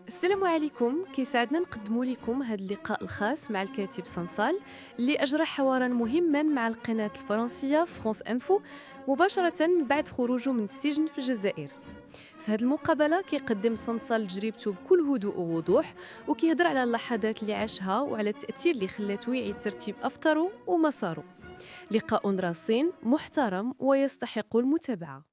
السلام عليكم. كيسعدنا نقدموا لكم هذا اللقاء الخاص مع الكاتب صنصال اللي أجرى حوارا مهما مع القناة الفرنسية فرانس انفو مباشرة من بعد خروجه من السجن في الجزائر. في هذه المقابلة كيقدم صنصال تجربته بكل هدوء ووضوح، وكيهضر على اللحظات اللي عاشها وعلى التأثير اللي خلاته يعيد ترتيب أفكاره ومساره. لقاء رصين محترم ويستحق المتابعة.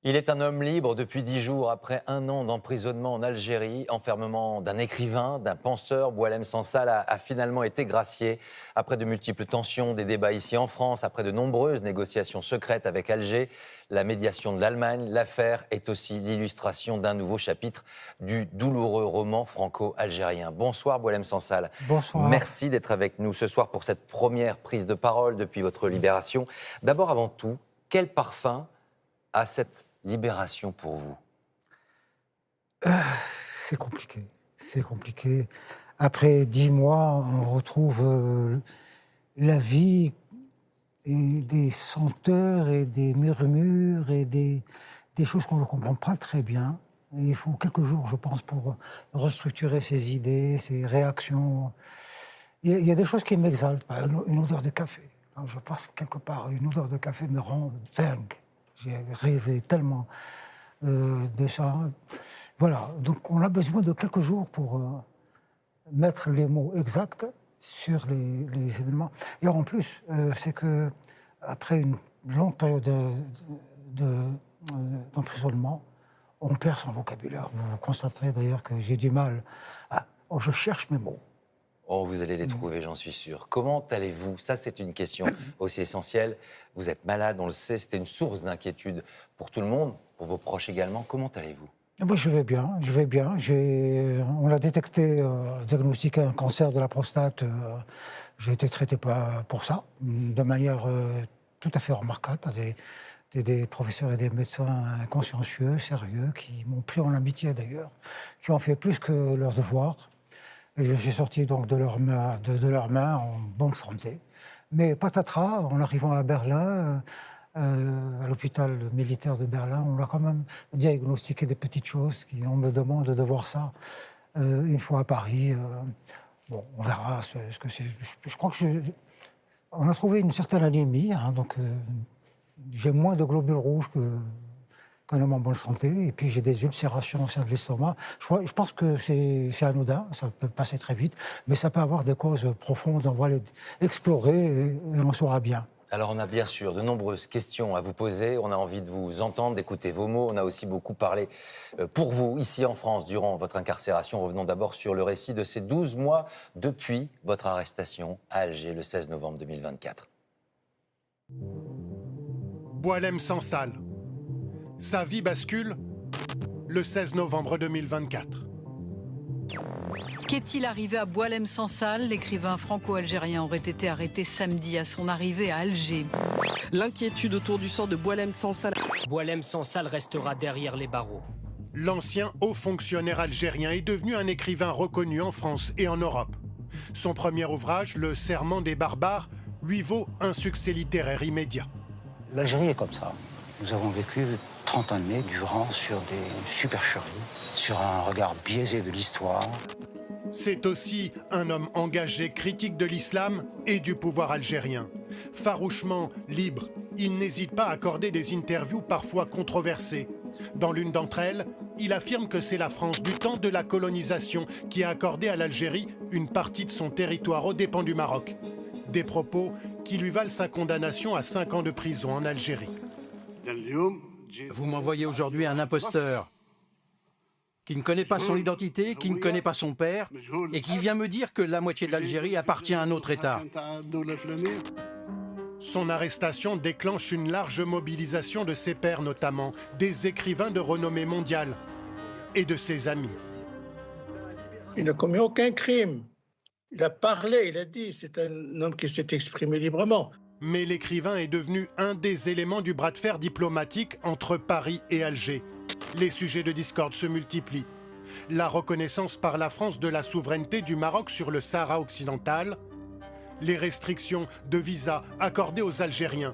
Il est un homme libre depuis 10 jours après un an d'emprisonnement en Algérie. Enfermement d'un écrivain, d'un penseur. Boualem Sansal a finalement été gracié. Après de multiples tensions, des débats ici en France, après de nombreuses négociations secrètes avec Alger, la médiation de l'Allemagne, l'affaire est aussi l'illustration d'un nouveau chapitre du douloureux roman franco-algérien. Bonsoir Boualem Sansal. Bonsoir. Merci d'être avec nous ce soir pour cette première prise de parole depuis votre libération. D'abord, avant tout, quel parfum a cette libération pour vous? C'est compliqué, c'est compliqué. Après 10 mois, on retrouve la vie et des senteurs et des murmures et des choses qu'on ne comprend pas très bien. Et il faut quelques jours, je pense, pour restructurer ses idées, ses réactions. Il y a des choses qui m'exaltent. Une odeur de café. Quand je passe quelque part, une odeur de café me rend dingue. J'ai rêvé tellement de ça. Voilà, donc on a besoin de quelques jours pour mettre les mots exacts sur les événements. Et en plus, c'est que après une longue période d'emprisonnement, on perd son vocabulaire. Vous constaterez d'ailleurs que j'ai du mal à... Oh, je cherche mes mots. Oh, vous allez les trouver, j'en suis sûr. Comment allez-vous? Ça, c'est une question aussi essentielle. Vous êtes malade, on le sait, c'était une source d'inquiétude pour tout le monde, pour vos proches également. Comment allez-vous? Moi, je vais bien, je vais bien. On a détecté, diagnostiqué un cancer de la prostate. J'ai été traité pour ça, de manière tout à fait remarquable, par des professeurs et des médecins consciencieux, sérieux, qui m'ont pris en amitié d'ailleurs, qui ont fait plus que leur devoir. Et je suis sorti donc de leurs mains en bonne santé. Mais patatras, en arrivant à Berlin, à l'hôpital militaire de Berlin, on a quand même diagnostiqué des petites choses. On me demande de voir ça une fois à Paris. Bon, on verra ce que c'est. Je crois on a trouvé une certaine anémie, hein, donc j'ai moins de globules rouges qu'un homme en bonne santé, et puis j'ai des ulcérations au sein de l'estomac. Je pense que c'est anodin, ça peut passer très vite, mais ça peut avoir des causes profondes, on va les explorer et on saura bien. Alors, on a bien sûr de nombreuses questions à vous poser. On a envie de vous entendre, d'écouter vos mots. On a aussi beaucoup parlé pour vous, ici en France, durant votre incarcération. Revenons d'abord sur le récit de ces 12 mois depuis votre arrestation à Alger, le 16 novembre 2024. Boualem Sansal. Sa vie bascule le 16 novembre 2024. Qu'est-il arrivé à Boualem Sansal? L'écrivain franco-algérien aurait été arrêté samedi à son arrivée à Alger. L'inquiétude autour du sort de Boualem Sansal. Boualem Sansal restera derrière les barreaux. L'ancien haut fonctionnaire algérien est devenu un écrivain reconnu en France et en Europe. Son premier ouvrage, Le Serment des barbares, lui vaut un succès littéraire immédiat. L'Algérie est comme ça. Nous avons vécu 30 années durant sur des supercheries, sur un regard biaisé de l'histoire. C'est aussi un homme engagé, critique de l'islam et du pouvoir algérien. Farouchement libre, il n'hésite pas à accorder des interviews parfois controversées. Dans l'une d'entre elles, il affirme que c'est la France du temps de la colonisation qui a accordé à l'Algérie une partie de son territoire aux dépens du Maroc. Des propos qui lui valent sa condamnation à 5 ans de prison en Algérie. Vous m'envoyez aujourd'hui un imposteur qui ne connaît pas son identité, qui ne connaît pas son père et qui vient me dire que la moitié de l'Algérie appartient à un autre État. Son arrestation déclenche une large mobilisation de ses pairs notamment, des écrivains de renommée mondiale et de ses amis. Il n'a commis aucun crime. Il a parlé, il a dit, c'est un homme qui s'est exprimé librement. Mais l'écrivain est devenu un des éléments du bras de fer diplomatique entre Paris et Alger. Les sujets de discorde se multiplient. La reconnaissance par la France de la souveraineté du Maroc sur le Sahara occidental, les restrictions de visa accordées aux Algériens,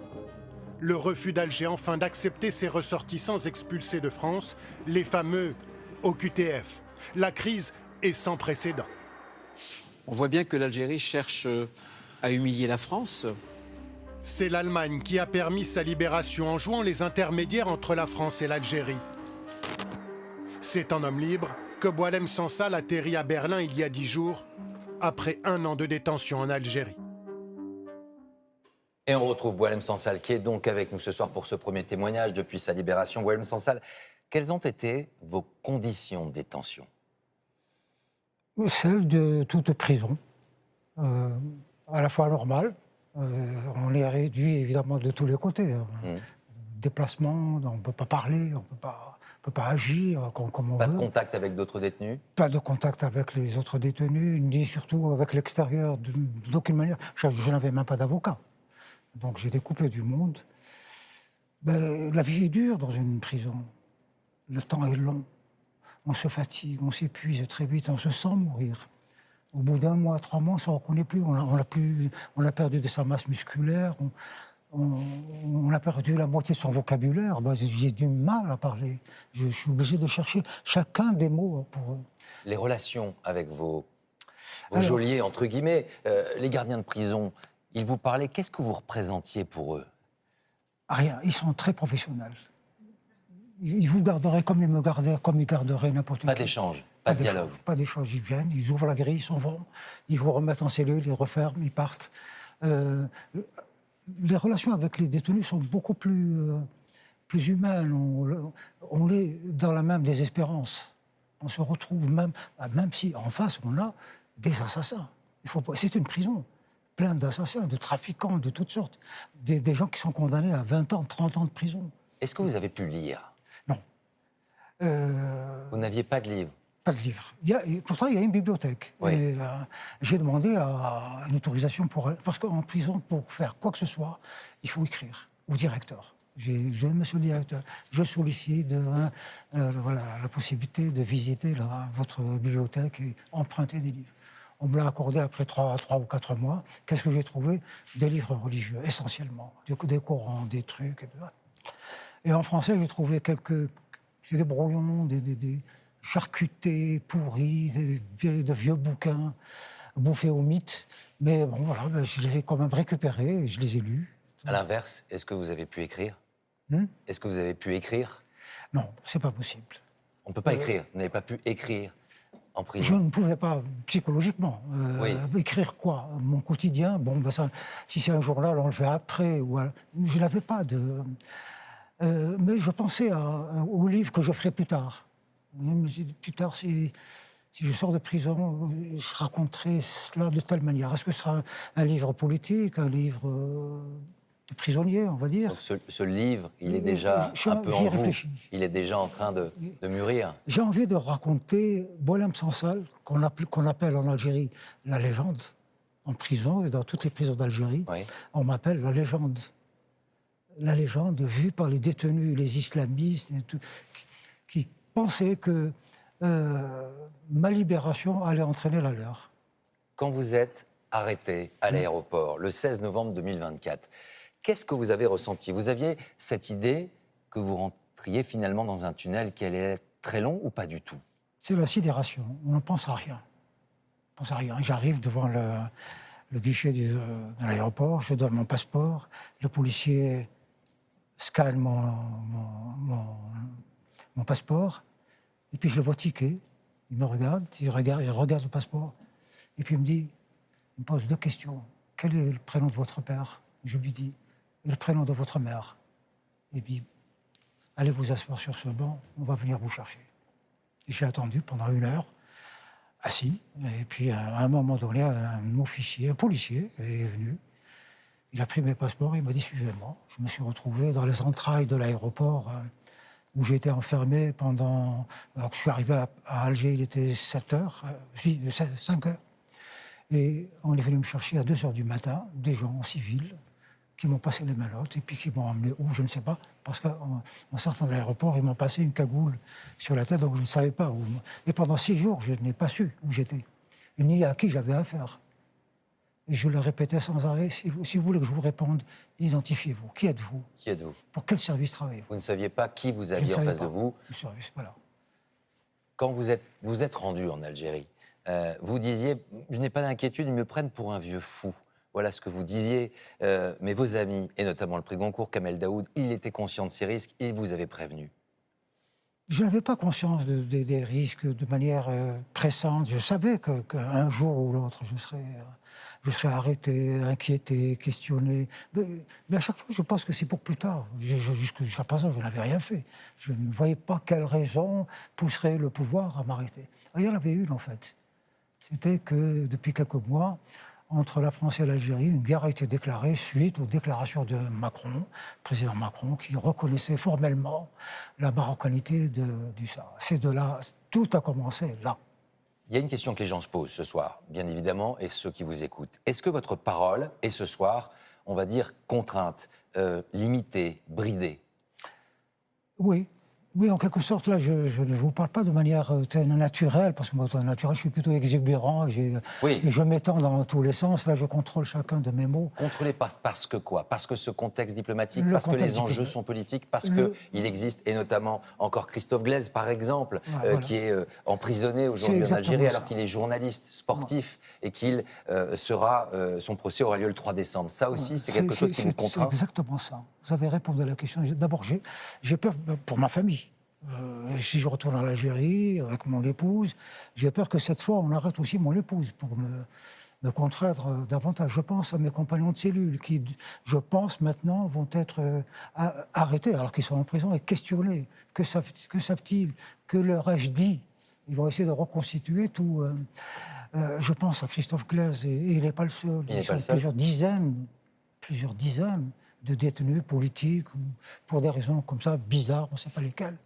le refus d'Alger enfin d'accepter ses ressortissants expulsés de France, les fameux OQTF. La crise est sans précédent. On voit bien que l'Algérie cherche à humilier la France. C'est l'Allemagne qui a permis sa libération en jouant les intermédiaires entre la France et l'Algérie. C'est en homme libre que Boualem Sansal atterrit à Berlin il y a 10 jours, après 1 an de détention en Algérie. Et on retrouve Boualem Sansal qui est donc avec nous ce soir pour ce premier témoignage depuis sa libération. Boualem Sansal, quelles ont été vos conditions de détention? Celle de toute prison, à la fois normale. On est réduit évidemment de tous les côtés. Déplacement, on ne peut pas parler, on ne peut pas agir comme on veut. Pas de veut. contact avec d'autres détenus? Pas de contact avec les autres détenus, ni surtout avec l'extérieur, d'aucune manière. Je n'avais même pas d'avocat. Donc j'étais coupé du monde. La vie est dure dans une prison. Le temps est long. On se fatigue, on s'épuise très vite, on se sent mourir. Au bout d'1 mois, 3 mois, on ne se reconnaît plus. On a perdu de sa masse musculaire, on a perdu la moitié de son vocabulaire. J'ai du mal à parler. Je suis obligé de chercher chacun des mots pour eux. Les relations avec vos geôliers, entre guillemets, les gardiens de prison, ils vous parlaient, qu'est-ce que vous représentiez pour eux? Rien, ils sont très professionnels. Ils vous garderaient comme ils me garderaient, comme ils garderaient n'importe qui. Pas d'échange, pas de dialogue. Pas d'échange, ils viennent, ils ouvrent la grille, ils s'en vont, ils vous remettent en cellule, ils referment, ils partent. Les relations avec les détenus sont beaucoup plus humaines. On est dans la même désespérance. On se retrouve même si en face on a des assassins. C'est une prison, pleine d'assassins, de trafiquants, de toutes sortes. Des gens qui sont condamnés à 20 ans, 30 ans de prison. Est-ce que vous avez pu lire? Non. Vous n'aviez pas de livre? Pas de livre. Pourtant, il y a une bibliothèque. Oui. J'ai demandé une autorisation parce qu'en prison, pour faire quoi que ce soit, il faut écrire au directeur. Monsieur le directeur, je sollicite la possibilité de visiter votre bibliothèque et emprunter des livres. On me l'a accordé après 3 ou 4 mois. Qu'est-ce que j'ai trouvé? Des livres religieux, essentiellement. Des Corans, des trucs. Et en français, j'ai trouvé des brouillons, des charcutés, pourris, de vieux bouquins bouffés au mythe. Mais bon, voilà, je les ai quand même récupérés et je les ai lus. À l'inverse, est-ce que vous avez pu écrire? Est-ce que vous avez pu écrire? Non, c'est pas possible. On ne peut pas écrire. Vous n'avez pas pu écrire en prison? Je ne pouvais pas, psychologiquement. Oui. Écrire quoi? Mon quotidien? Si c'est un journal, on le fait après. Je n'avais pas de... mais je pensais au livre que je ferai plus tard. Plus tard, si je sors de prison, je raconterai cela de telle manière. Est-ce que ce sera un livre politique, un livre de prisonnier, on va dire? Donc ce livre, il est déjà un peu en vous. Il est déjà en train de mûrir. J'ai envie de raconter Boualem Sansal, qu'on appelle en Algérie la légende, en prison et dans toutes les prisons d'Algérie. Oui. On m'appelle la légende. La légende vue par les détenus, les islamistes, qui pensaient que ma libération allait entraîner la leur. Quand vous êtes arrêté à l'aéroport, le 16 novembre 2024, qu'est-ce que vous avez ressenti? Vous aviez cette idée que vous rentriez finalement dans un tunnel qui allait être très long ou pas du tout? C'est la sidération. On ne pense à rien. On pense à rien. J'arrive devant le guichet de l'aéroport, je donne mon passeport, le policier scanne mon passeport, et puis je le vois tiquer. Il me regarde, il regarde le passeport, et puis il me pose 2 questions. Quel est le prénom de votre père? Je lui dis, et le prénom de votre mère? Et puis, allez vous asseoir sur ce banc, on va venir vous chercher. Et j'ai attendu pendant 1 heure, assis, et puis à un moment donné, un officier, un policier est venu. Il a pris mes passeports, il m'a dit « suivez-moi ». Je me suis retrouvé dans les entrailles de l'aéroport où j'ai été enfermé pendant... Alors que je suis arrivé à Alger, il était 5 heures. Et on est venu me chercher à 2 heures du matin, des gens en civil qui m'ont passé les menottes et puis qui m'ont emmené où, je ne sais pas. Parce qu'en sortant de l'aéroport, ils m'ont passé une cagoule sur la tête, donc je ne savais pas où. Et pendant 6 jours, je n'ai pas su où j'étais, ni à qui j'avais affaire. Et je le répétais sans arrêt, si vous voulez que je vous réponde, identifiez-vous. Qui êtes-vous? Qui êtes-vous? Pour quel service travaillez-vous? Vous ne saviez pas qui vous aviez en face de vous? Le service, voilà. quand vous êtes rendu en Algérie, vous disiez « Je n'ai pas d'inquiétude, ils me prennent pour un vieux fou ». Voilà ce que vous disiez. Mais vos amis, et notamment le prix Goncourt, Kamel Daoud, il était conscient de ces risques et vous avez prévenu. Je n'avais pas conscience des risques de manière pressante. Je savais qu'un jour ou l'autre, je serais arrêté, inquiété, questionné. Mais à chaque fois, je pense que c'est pour plus tard. Jusqu'à présent, je n'avais rien fait. Je ne voyais pas quelle raison pousserait le pouvoir à m'arrêter. Il y en avait une, en fait. C'était que, depuis quelques mois, entre la France et l'Algérie, une guerre a été déclarée suite aux déclarations de Macron, président Macron, qui reconnaissait formellement la marocanité du Sahara. C'est de là, tout a commencé là. Il y a une question que les gens se posent ce soir, bien évidemment, et ceux qui vous écoutent. Est-ce que votre parole est ce soir, on va dire, contrainte, limitée, bridée? Oui. Oui, en quelque sorte, là, je ne vous parle pas de manière naturelle, parce que moi, naturel, je suis plutôt exubérant, et je m'étends dans tous les sens. Là, je contrôle chacun de mes mots. Contrôlez parce que quoi? Parce que ce contexte diplomatique, parce que les enjeux sont politiques, parce qu'il existe, et notamment encore Christophe Glaise, par exemple, qui est emprisonné aujourd'hui en Algérie, alors qu'il est journaliste sportif, et qu'il son procès aura lieu le 3 décembre. Ça aussi, c'est quelque chose qui vous contraint? C'est exactement ça. Vous avez répondu à la question. D'abord, j'ai peur pour ma famille. Si je retourne en Algérie avec mon épouse, j'ai peur que cette fois on arrête aussi mon épouse pour me contraindre davantage. Je pense à mes compagnons de cellule qui, je pense maintenant, vont être arrêtés alors qu'ils sont en prison et questionnés. Que savent-ils? Que leur ai-je dit? Ils vont essayer de reconstituer tout. Je pense à Christophe Glaise et il n'est pas le seul. Il sont plusieurs dizaines de détenus politiques pour des raisons comme ça bizarres, on ne sait pas lesquelles.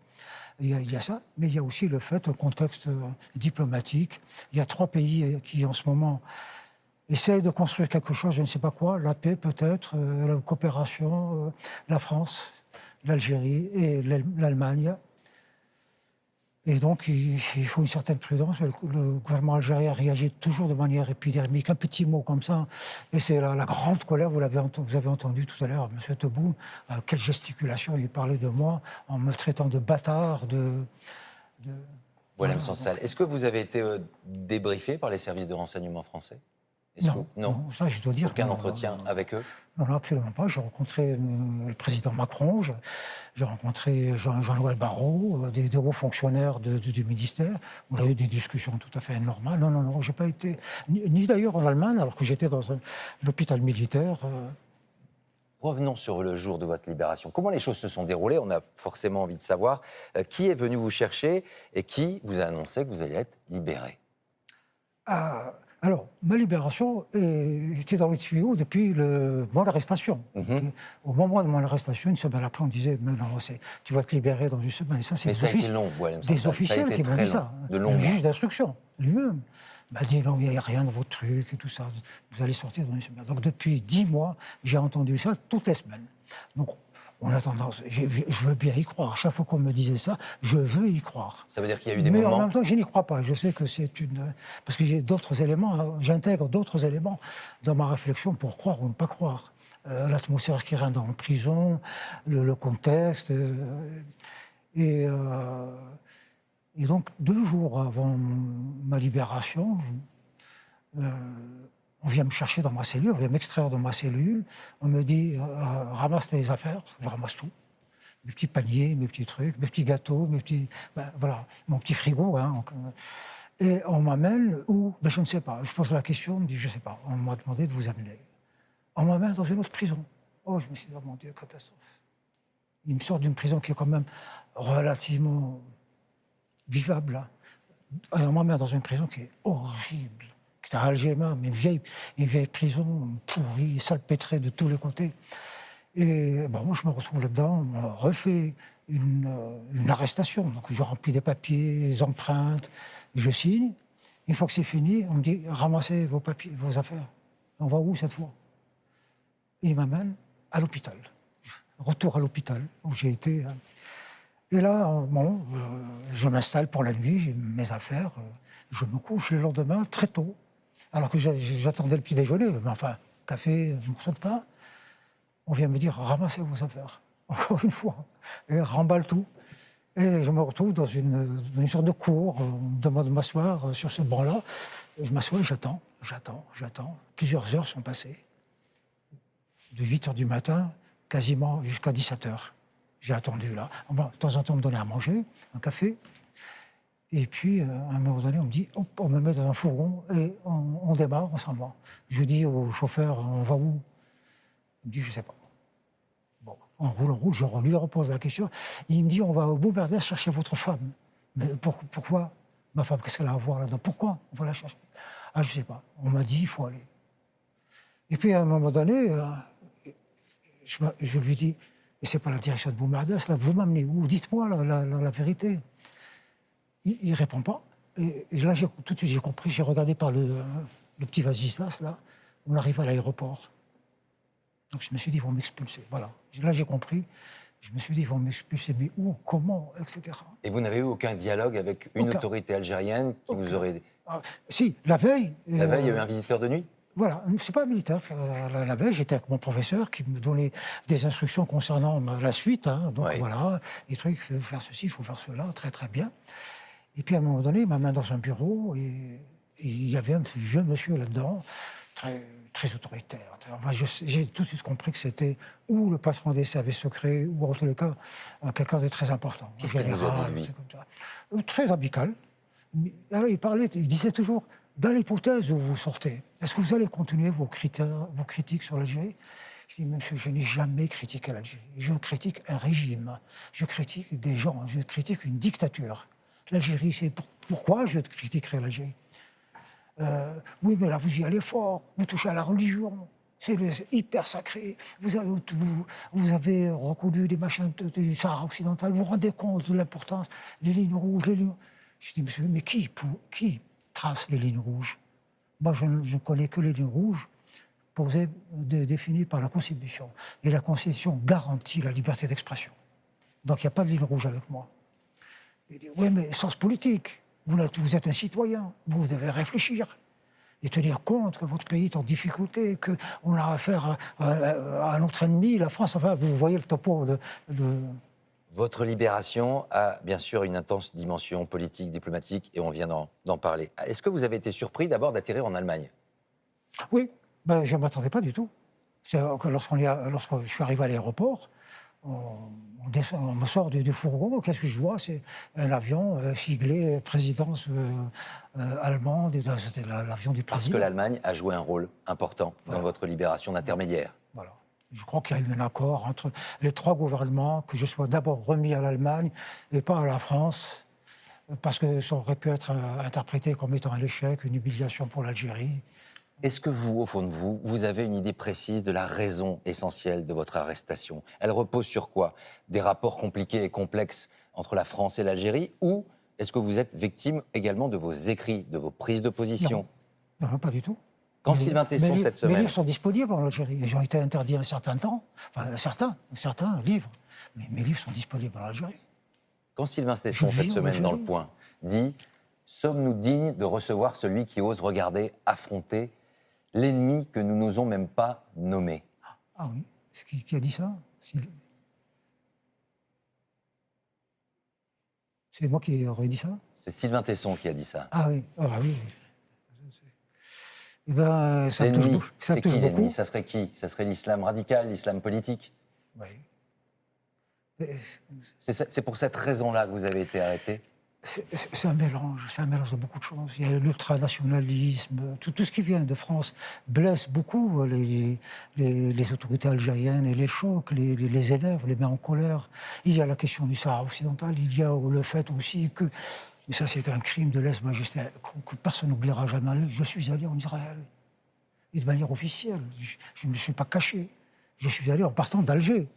Il y a ça, mais il y a aussi le contexte diplomatique. Il y a 3 pays qui, en ce moment, essayent de construire quelque chose, je ne sais pas quoi, la paix peut-être, la coopération, la France, l'Algérie et l'Allemagne. Et donc, il faut une certaine prudence. Le gouvernement algérien réagit toujours de manière épidermique. Un petit mot comme ça, et c'est la grande colère. Vous avez entendu tout à l'heure, M. Tebboune, quelle gesticulation il parlait de moi, en me traitant de bâtard, Boualem Sansal, est-ce que vous avez été débriefé par les services de renseignement français? Non, ça je dois dire. Aucun entretien avec eux? Non, absolument pas. J'ai rencontré le président Macron, j'ai rencontré Jean-Noël Barrot, des hauts fonctionnaires du ministère. On a eu des discussions tout à fait normales. Non, j'ai pas été... Ni d'ailleurs en Allemagne, alors que j'étais dans l'hôpital militaire. Revenons sur le jour de votre libération. Comment les choses se sont déroulées? On a forcément envie de savoir qui est venu vous chercher et qui vous a annoncé que vous alliez être libéré. Alors, ma libération était dans les tuyaux depuis mon arrestation. Au moment de mon arrestation, une semaine après, on disait « Mais non, tu vas te libérer dans une semaine. » Et ça, c'est des officiels qui m'ont dit ça. Le juge d'instruction, lui-même, m'a dit « Non, il n'y a rien dans votre truc et tout ça. Vous allez sortir dans une semaine. » Donc, depuis 10 mois, j'ai entendu ça toutes les semaines. Donc, on a tendance, je veux bien y croire. Chaque fois qu'on me disait ça, je veux y croire. Ça veut dire qu'il y a eu des moments... Mais en même temps, je n'y crois pas. Je sais que c'est une... Parce que j'ai d'autres éléments, j'intègre d'autres éléments dans ma réflexion pour croire ou ne pas croire. L'atmosphère qui règne dans la prison, le contexte. Et donc, 2 jours avant ma libération, on vient me chercher dans ma cellule, on vient m'extraire de ma cellule. On me dit, ramasse tes affaires. Je ramasse tout. Mes petits paniers, mes petits trucs, mes petits gâteaux, voilà, mon petit frigo. Et on m'amène où? Je ne sais pas. Je pose la question, on me dit, je ne sais pas. On m'a demandé de vous amener. On m'amène dans une autre prison. Oh, je me suis dit, oh mon Dieu, catastrophe. Il me sort d'une prison qui est quand même relativement vivable. Et on m'amène dans une prison qui est horrible. Qui est à Alger, mais une vieille prison pourrie, salpêtrée de tous les côtés. Et moi, je me retrouve là-dedans, on refait une arrestation. Donc, je remplis des papiers, des empreintes, je signe. Une fois que c'est fini, on me dit, ramassez vos papiers, vos affaires. On va où cette fois? Et il m'amène à l'hôpital. Retour à l'hôpital, où j'ai été. Et là, je m'installe pour la nuit, j'ai mes affaires. Je me couche le lendemain, très tôt. Alors que j'attendais le petit déjeuner, mais enfin, café, morceau de pain. On vient me dire, ramassez vos affaires, encore une fois. Et remballe tout. Et je me retrouve dans une sorte de cour. On me demande de m'asseoir sur ce banc-là. Et je m'assois et j'attends. Plusieurs heures sont passées. De 8h du matin, quasiment jusqu'à 17h. J'ai attendu là. Bon, de temps en temps, on me donnait à manger, un café. Et puis, à un moment donné, on me dit, hop, on me met dans un fourgon et on démarre, on s'en va. Je dis au chauffeur, on va où? Il me dit, je ne sais pas. Bon, on roule, je lui repose la question. Il me dit, on va au Boumerdès chercher votre femme. Mais pourquoi? Ma femme, qu'est-ce qu'elle a à voir là-dedans? Pourquoi on va la chercher? Ah, je ne sais pas. On m'a dit, il faut aller. Et puis, à un moment donné, je lui dis, mais ce n'est pas la direction de Boumerdès, là, vous m'amenez où? Dites-moi la vérité. Il ne répond pas. Et là, tout de suite, j'ai compris, j'ai regardé par le petit Vasislas, là, on arrive à l'aéroport. Donc je me suis dit, ils vont m'expulser. Voilà. Là, j'ai compris. Je me suis dit, ils vont m'expulser, mais où, comment, etc. Et vous n'avez eu aucun dialogue avec une autorité algérienne qui vous aurait... Si, la veille... La veille, il y a eu un visiteur de nuit? Voilà, c'est pas un militaire. La veille, j'étais avec mon professeur qui me donnait des instructions concernant la suite. Hein, donc voilà, des trucs, il faut faire ceci, il faut faire cela, très très bien. Et puis à un moment donné, il m'a mis dans un bureau et il y avait un jeune monsieur là-dedans, très autoritaire. J'ai tout de suite compris que c'était ou le patron des services secrets, ou en tous les cas, quelqu'un de très important. Qu'est-ce qu'il vous a dit, lui? Très amical. Alors, il disait toujours, dans l'hypothèse où vous sortez, est-ce que vous allez continuer vos critiques sur l'Algérie? Je dis, monsieur, je n'ai jamais critiqué l'Algérie. Je critique un régime, je critique des gens, je critique une dictature. L'Algérie, c'est pourquoi je critiquerai l'Algérie. Oui, mais là, vous y allez fort, vous touchez à la religion, c'est hyper sacré. Vous avez reconnu des machins du Sahara occidental, vous vous rendez compte de l'importance, les lignes rouges, les lignes... Je dis, monsieur, mais qui trace les lignes rouges? Moi, je ne connais que les lignes rouges définies par la Constitution. Et la Constitution garantit la liberté d'expression. Donc, il n'y a pas de ligne rouge avec moi. Il dit, oui, mais sens politique. Vous êtes un citoyen, vous devez réfléchir et tenir compte que votre pays est en difficulté, qu'on a affaire à notre ennemi, la France. Enfin, vous voyez le topo de... Votre libération a bien sûr une intense dimension politique, diplomatique, et on vient d'en parler. Est-ce que vous avez été surpris d'abord d'atterrir en Allemagne? Oui, je ne m'attendais pas du tout. Lorsque je suis arrivé à l'aéroport, on me sort du fourgon, qu'est-ce que je vois? C'est un avion siglé présidence allemande, c'était l'avion du président. Parce que l'Allemagne a joué un rôle important dans votre libération d'intermédiaire. Voilà. Je crois qu'il y a eu un accord entre les trois gouvernements, que je sois d'abord remis à l'Allemagne et pas à la France, parce que ça aurait pu être interprété comme étant un échec, une humiliation pour l'Algérie. Est-ce que vous, au fond de vous, vous avez une idée précise de la raison essentielle de votre arrestation? Elle repose sur quoi? Des rapports compliqués et complexes entre la France et l'Algérie? Ou est-ce que vous êtes victime également de vos écrits, de vos prises de position? Non, pas du tout. Quand Sylvain Tesson, cette semaine... Mes livres sont disponibles en Algérie. Ils ont été interdits un certain temps. Enfin, certains livres. Mais mes livres sont disponibles en Algérie. Quand Sylvain Tesson, cette semaine, dans Le Point, dit « Sommes-nous dignes de recevoir celui qui ose regarder, affronter l'ennemi que nous n'osons même pas nommer ?» Ah oui, qui a dit ça? C'est moi qui aurais dit ça? C'est Sylvain Tesson qui a dit ça. Ah oui, Eh ben, ça me touche beaucoup. C'est qui l'ennemi? Ça serait qui? Ça serait l'islam radical, l'islam politique? Oui. C'est pour cette raison-là que vous avez été arrêté? C'est un mélange de beaucoup de choses. Il y a l'ultranationalisme, tout ce qui vient de France blesse beaucoup les autorités algériennes et les chocs, les énerve, les met en colère. Il y a la question du Sahara occidental, il y a le fait aussi que, mais ça c'est un crime de lèse-majesté que personne n'oubliera jamais, je suis allé en Israël, et de manière officielle, je ne me suis pas caché, je suis allé en partant d'Alger.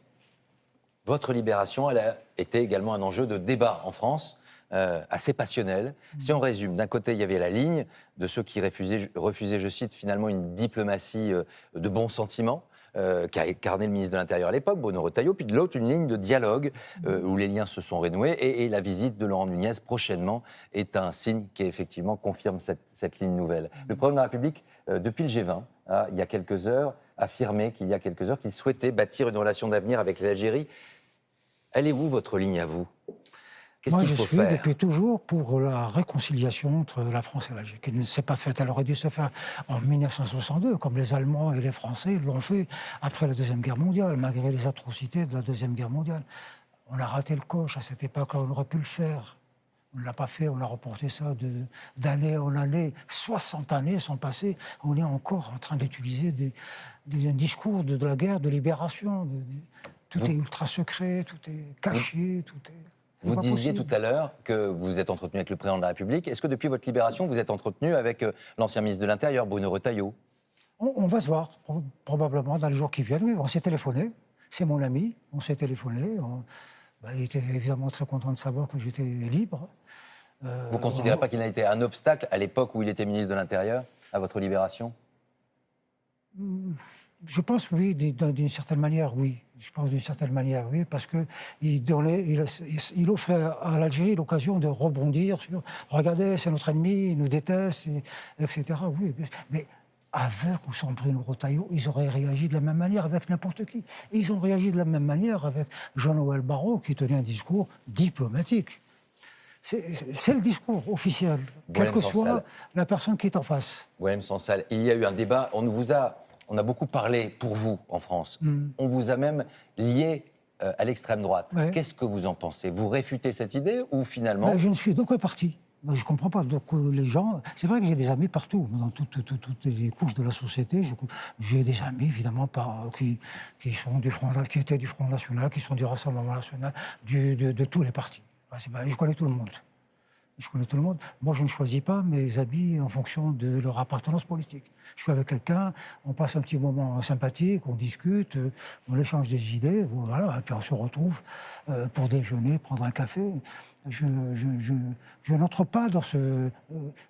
Votre libération, elle a été également un enjeu de débat en France, assez passionnel. Si on résume, d'un côté, il y avait la ligne de ceux qui refusaient, je cite, finalement une diplomatie de bons sentiments, qu'a incarné le ministre de l'Intérieur à l'époque, Bruno Retailleau, puis de l'autre, une ligne de dialogue où les liens se sont renoués, et la visite de Laurent Nunez prochainement est un signe qui effectivement confirme cette ligne nouvelle. Le président de la République, depuis le G20, il y a quelques heures, affirmé qu'il y a quelques heures qu'il souhaitait bâtir une relation d'avenir avec l'Algérie. Elle est où, votre ligne à vous? Qu'est-ce Moi, qu'il je faut suis faire? depuis toujours pour la réconciliation entre la France et l'Algérie, qui ne s'est pas faite. Elle aurait dû se faire en 1962, comme les Allemands et les Français l'ont fait après la Deuxième Guerre mondiale, malgré les atrocités de la Deuxième Guerre mondiale. On a raté le coche à cette époque, on aurait pu le faire. On ne l'a pas fait, on a reporté ça d'année en année. 60 années sont passées, on est encore en train d'utiliser un discours de la guerre de libération. Tout est ultra secret, tout est caché, tout est... Vous disiez possible. tout à l'heure que vous êtes entretenu avec le président de la République. Est-ce que depuis votre libération, vous êtes entretenu avec l'ancien ministre de l'Intérieur, Bruno Retailleau? On va se voir, probablement, dans les jours qui viennent. Oui, on s'est téléphoné, c'est mon ami, on s'est téléphoné. Il était évidemment très content de savoir que j'étais libre. Vous ne considérez pas qu'il a été un obstacle à l'époque où il était ministre de l'Intérieur, à votre libération? Je pense, oui, d'une certaine manière, oui. Je pense d'une certaine manière, oui, parce qu'il offrait à l'Algérie l'occasion de rebondir sur « Regardez, c'est notre ennemi, il nous déteste, etc. » Oui, mais avec ou sans Bruno Retailleau, ils auraient réagi de la même manière avec n'importe qui. Et ils ont réagi de la même manière avec Jean-Noël Barrot, qui tenait un discours diplomatique. C'est le discours officiel, quelle que soit la personne qui est en face. Boualem Sansal, il y a eu un débat, on a beaucoup parlé pour vous en France. On vous a même lié à l'extrême droite. Ouais. Qu'est-ce que vous en pensez? Vous réfutez cette idée ou finalement... Je ne suis d'aucun parti. Je ne comprends pas. Donc, les gens... C'est vrai que j'ai des amis partout, dans toutes les couches de la société. J'ai des amis, évidemment, qui sont qui étaient du Front National, qui sont du Rassemblement National, de tous les partis. Je connais tout le monde. Moi, je ne choisis pas mes amis en fonction de leur appartenance politique. Je suis avec quelqu'un, on passe un petit moment sympathique, on discute, on échange des idées, voilà, et puis on se retrouve pour déjeuner, prendre un café. Je n'entre pas dans ce...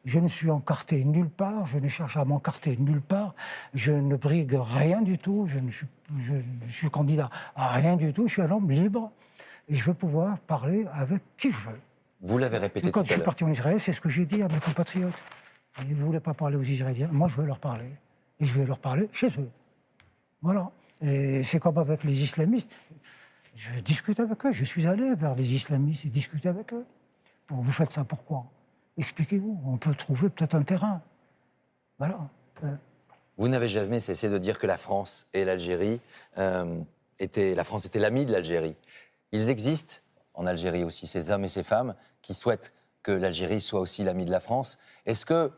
je ne suis encarté nulle part, je ne cherche à m'encarter nulle part, je ne brigue rien du tout, je suis candidat à rien du tout, je suis un homme libre et je veux pouvoir parler avec qui je veux. Vous l'avez répété tout à Quand je suis l'heure. parti en Israël, c'est ce que j'ai dit à mes compatriotes. Ils ne voulaient pas parler aux Israéliens. Moi, je veux leur parler. Et je vais leur parler chez eux. Voilà. Et c'est comme avec les islamistes. Je discute avec eux. Je suis allé vers les islamistes et discuter avec eux. Bon, vous faites ça pourquoi? Expliquez-vous. On peut trouver peut-être un terrain. Voilà. Vous n'avez jamais cessé de dire que la France et l'Algérie la France était l'amie de l'Algérie. Ils existent en Algérie aussi, ces hommes et ces femmes qui souhaitent que l'Algérie soit aussi l'amie de la France. Est-ce que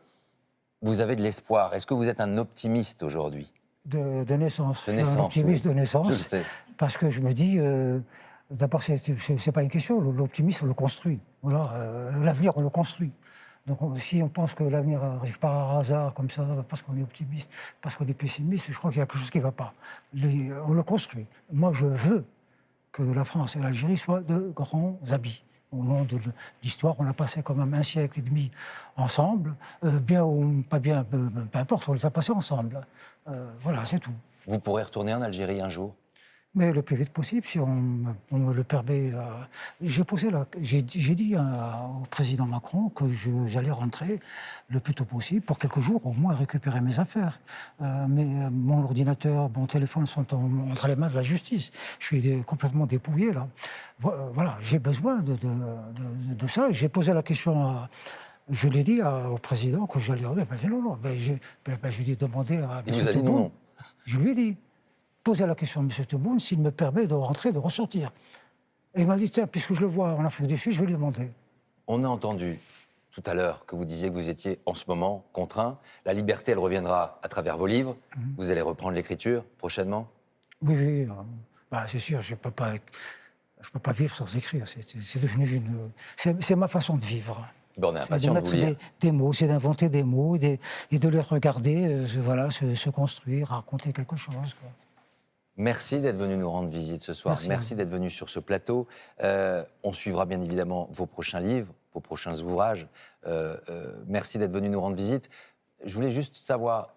vous avez de l'espoir? Est-ce que vous êtes un optimiste aujourd'hui? De naissance. De Je suis un optimiste oui. de naissance. Je le sais. Parce que je me dis, d'abord, c'est pas une question, l'optimisme, on le construit. Voilà, l'avenir, on le construit. Donc, si on pense que l'avenir arrive par hasard, comme ça, parce qu'on est optimiste, parce qu'on est pessimiste, je crois qu'il y a quelque chose qui ne va pas. On le construit. Moi, je veux que la France et l'Algérie soient de grands amis. Au long de l'histoire, on a passé quand même 1 siècle et demi ensemble, bien ou pas bien, peu importe, on les a passés ensemble. Voilà, c'est tout. Vous pourrez retourner en Algérie un jour? Mais le plus vite possible, si on me le permet. J'ai dit au président Macron que j'allais rentrer le plus tôt possible, pour quelques jours au moins récupérer mes affaires. Mais mon ordinateur, mon téléphone sont entre les mains de la justice. Je suis complètement dépouillé là. Voilà, j'ai besoin de ça. J'ai posé la question je l'ai dit au président que j'allais rentrer. Il m'a dit non. Je lui ai demandé à Il vous a dit non. Je lui ai dit. Poser la question à M. Tebboune s'il me permet de rentrer, de ressortir. Et il m'a dit, tiens, puisque je le vois en Afrique du Sud, je vais lui demander. On a entendu tout à l'heure que vous disiez que vous étiez en ce moment contraint. La liberté, elle reviendra à travers vos livres. Vous allez reprendre l'écriture prochainement? Oui. C'est sûr, je ne peux pas vivre sans écrire. C'est devenu c'est ma façon de vivre. On est C'est impatient de de vous mettre lire. des mots, c'est d'inventer des mots et de les regarder, se construire, raconter quelque chose, quoi. Merci d'être venu nous rendre visite ce soir. Merci d'être venu sur ce plateau. On suivra bien évidemment vos prochains livres, vos prochains ouvrages. Merci d'être venu nous rendre visite. Je voulais juste savoir,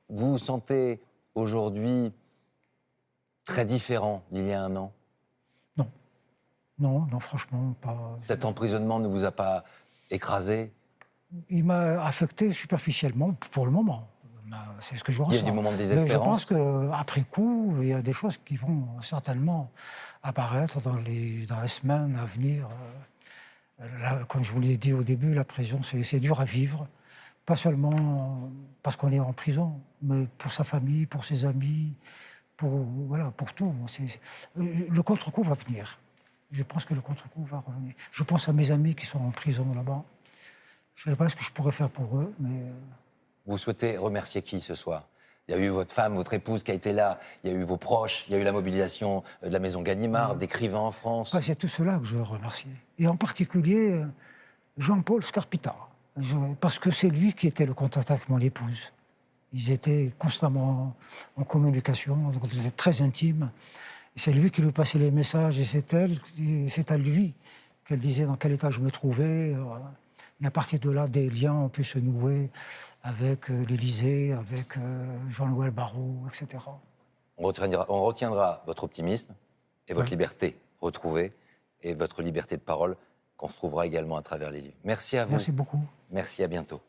vous vous sentez aujourd'hui très différent d'il y a 1 an? Non, franchement, pas. Cet emprisonnement ne vous a pas écrasé? Il m'a affecté superficiellement pour le moment. C'est ce que je ressens. Il y a des moments de désespérance. Mais je pense qu'après coup, il y a des choses qui vont certainement apparaître dans les semaines à venir. Là, comme je vous l'ai dit au début, la prison, c'est dur à vivre. Pas seulement parce qu'on est en prison, mais pour sa famille, pour ses amis, pour tout. Le contre-coup va venir. Je pense que le contre-coup va revenir. Je pense à mes amis qui sont en prison là-bas. Je ne sais pas ce que je pourrais faire pour eux, mais... Vous souhaitez remercier qui ce soir? Il y a eu votre femme, votre épouse qui a été là, il y a eu vos proches, il y a eu la mobilisation de la Maison Gallimard, d'écrivains en France. C'est tout cela que je veux remercier. Et en particulier Jean-Paul Scarpita, parce que c'est lui qui était le contact avec mon épouse. Ils étaient constamment en communication, donc ils étaient très intimes. C'est lui qui lui passait les messages et c'est à lui qu'elle disait dans quel état je me trouvais. Et à partir de là, des liens ont pu se nouer avec l'Élysée, avec Jean-Noël Barrot, etc. On retiendra votre optimisme et votre liberté retrouvée et votre liberté de parole qu'on retrouvera également à travers les livres. Merci à vous. Merci beaucoup. Merci, à bientôt.